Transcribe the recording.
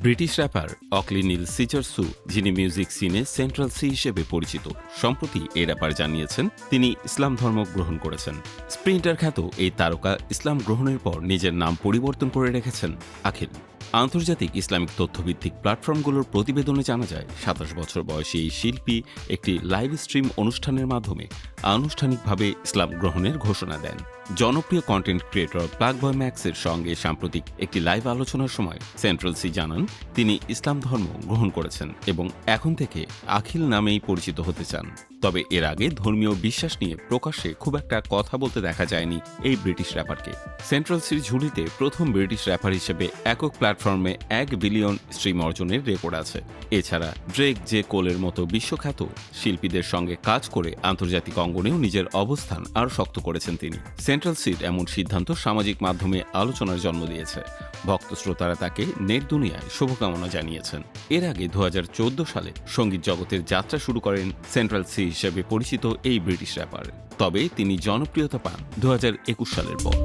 British wrapper অকলি নীল সিচারসু, যিনি music সিনে central C হিসেবে পরিচিত, সম্প্রতি এই র্যাপার জানিয়েছেন তিনি ইসলাম ধর্ম গ্রহণ করেছেন। স্প্রিন্টার খ্যাত এই তারকা ইসলাম গ্রহণের পর নিজের নাম পরিবর্তন করে রেখেছেন আখিল। আন্তর্জাতিক ইসলামিক তথ্যভিত্তিক প্ল্যাটফর্মগুলোর প্রতিবেদনে জানা যায় ২৭ বছর বয়সী এই শিল্পী একটি লাইভ স্ট্রিম অনুষ্ঠানের মাধ্যমে আনুষ্ঠানিকভাবে ইসলাম গ্রহণের ঘোষণা দেন। জনপ্রিয় কন্টেন্ট ক্রিয়েটর প্লাগবয় ম্যাক্সের সঙ্গে সাম্প্রতিক একটি লাইভ আলোচনার সময় সেন্ট্রাল সি জানান তিনি ইসলাম ধর্ম গ্রহণ করেছেন এবং এখন থেকে আখিল নামেই পরিচিত হতে চান। তবে এর আগে ধর্মীয় বিশ্বাস নিয়ে প্রকাশ্যে খুব একটা কথা বলতে দেখা যায়নি এই ব্রিটিশ র্যাপারকে। সেন্ট্রাল সির ঝুলিতে প্রথম ব্রিটিশ র্যাপার হিসেবে একক প্ল্যাটফর্মে ১ বিলিয়ন স্ট্রিম অর্জনের রেকর্ড আছে। এছাড়া ড্রেক, জে কোলের মতো বিশ্বখ্যাত শিল্পীদের সঙ্গে কাজ করে আন্তর্জাতিক অঙ্গনেও নিজের অবস্থান আরও শক্ত করেছেন তিনি। সেন্ট্রাল সির এমন সিদ্ধান্ত সামাজিক মাধ্যমে আলোচনার জন্ম দিয়েছে। ভক্ত শ্রোতারা তাকে নেট দুনিয়ায় শুভকামনা জানিয়েছেন। এর আগে ২০১৪ সালে সঙ্গীত জগতের যাত্রা শুরু করেন সেন্ট্রাল সি হিসেবে পরিচিত এই ব্রিটিশ র্যাপার। তবে তিনি জনপ্রিয়তা পান ২০২১ সালের পর।